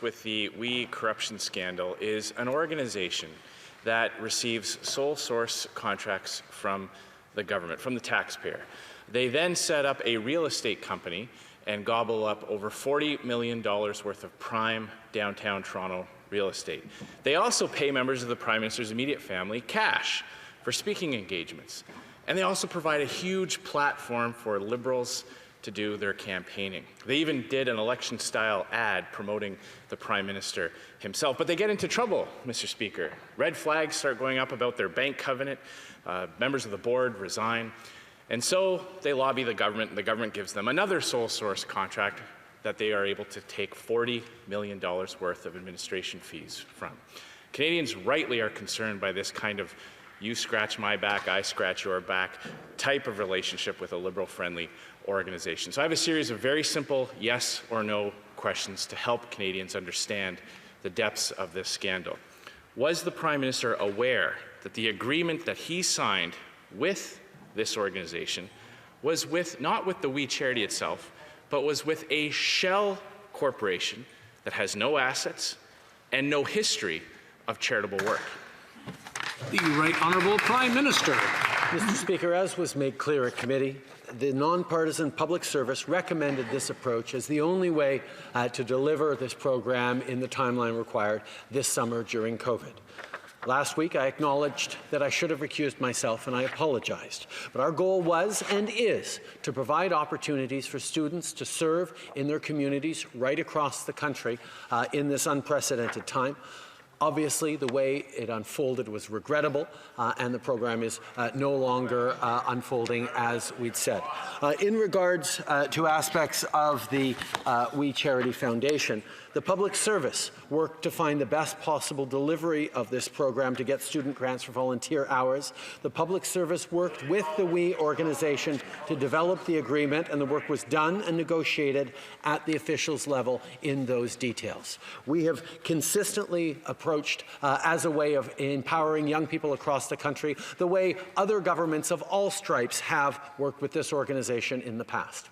With the WE corruption scandal is an organization that receives sole source contracts from the government, from the taxpayer. They then set up a real estate company and gobble up over $40 million worth of prime downtown Toronto real estate. They also pay members of the Prime Minister's immediate family cash for speaking engagements. And they also provide a huge platform for Liberals to do their campaigning. They even did an election-style ad promoting the Prime Minister himself. But they get into trouble, Mr. Speaker. Red flags start going up about their bank covenant. Members of the board resign. And so they lobby the government, and the government gives them another sole source contract that they are able to take $40 million worth of administration fees from. Canadians rightly are concerned by this kind of you scratch my back, I scratch your back type of relationship with a Liberal-friendly organization. So I have a series of very simple yes or no questions to help Canadians understand the depths of this scandal. Was the Prime Minister aware that the agreement that he signed with this organization was not with the WE charity itself, but was with a shell corporation that has no assets and no history of charitable work? The Right Honourable Prime Minister. Mr. Speaker, as was made clear at committee, the nonpartisan public service recommended this approach as the only way to deliver this program in the timeline required this summer during COVID. Last week, I acknowledged that I should have recused myself, and I apologized. But our goal was and is to provide opportunities for students to serve in their communities right across the country in this unprecedented time. Obviously, the way it unfolded was regrettable, and the program is no longer unfolding as we'd said. In regards to aspects of the We Charity Foundation, the public service worked to find the best possible delivery of this program to get student grants for volunteer hours. The public service worked with the We organization to develop the agreement, and the work was done and negotiated at the officials level in those details. We have consistently approached as a way of empowering young people across the country, the way other governments of all stripes have worked with this organization in the past.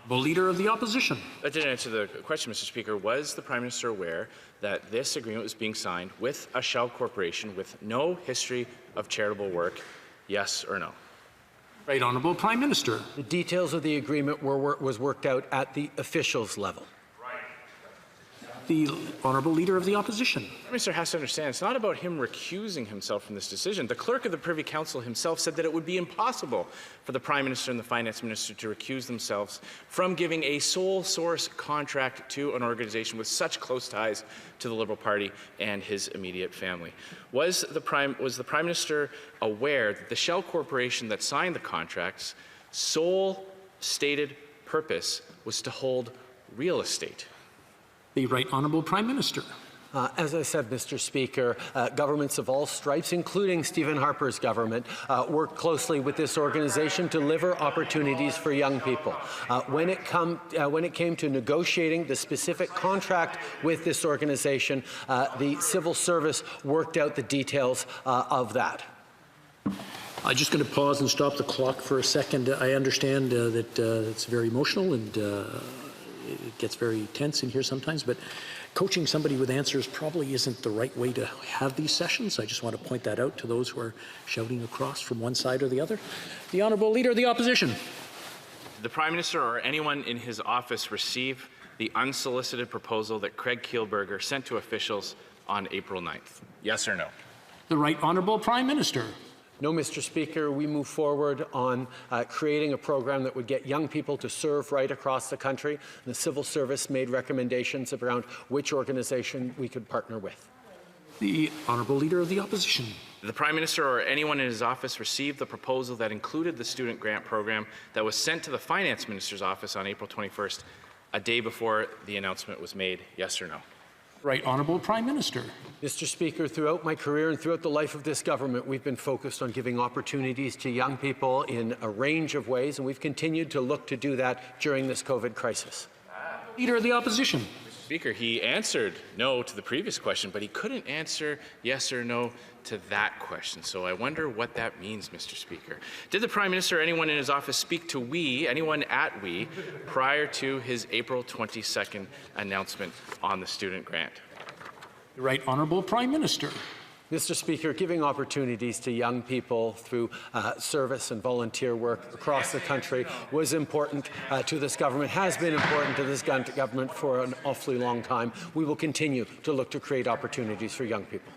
The Leader of the Opposition. That didn't answer the question, Mr. Speaker. Was the Prime Minister aware that this agreement was being signed with a shell corporation with no history of charitable work? Yes or no? Right Honourable Prime Minister. The details of the agreement was worked out at the officials level. The Honourable Leader of the Opposition. The Minister has to understand it's not about him recusing himself from this decision. The Clerk of the Privy Council himself said that it would be impossible for the Prime Minister and the Finance Minister to recuse themselves from giving a sole source contract to an organization with such close ties to the Liberal Party and his immediate family. Was the Prime Minister aware that the shell corporation that signed the contracts' sole stated purpose was to hold real estate? The Right Honourable Prime Minister. As I said, Mr. Speaker, governments of all stripes, including Stephen Harper's government, worked closely with this organization to deliver opportunities for young people. When it came to negotiating the specific contract with this organization, the civil service worked out the details of that. I'm just going to pause and stop the clock for a second. I understand that it's very emotional and it gets very tense in here sometimes, but coaching somebody with answers probably isn't the right way to have these sessions. I just want to point that out to those who are shouting across from one side or the other. The Honourable Leader of the Opposition. Did the Prime Minister or anyone in his office receive the unsolicited proposal that Craig Kielburger sent to officials on April 9th? Yes or no? The Right Honourable Prime Minister. No, Mr. Speaker, we move forward on creating a program that would get young people to serve right across the country. The civil service made recommendations around which organization we could partner with. The Honourable Leader of the Opposition. Did the Prime Minister or anyone in his office receive the proposal that included the student grant program that was sent to the Finance Minister's office on April 21st, a day before the announcement was made? Yes or no? Right Honourable Prime Minister. Mr. Speaker, throughout my career and throughout the life of this government, we've been focused on giving opportunities to young people in a range of ways, and we've continued to look to do that during this COVID crisis. Leader of the Opposition. Mr. Speaker, he answered no to the previous question, but he couldn't answer yes or no to that question. So I wonder what that means, Mr. Speaker. Did the Prime Minister or anyone in his office speak to we, anyone at we, prior to his April 22nd announcement on the student grant? The Right Honourable Prime Minister. Mr. Speaker, giving opportunities to young people through service and volunteer work across the country was important to this government, has been important to this government for an awfully long time. We will continue to look to create opportunities for young people.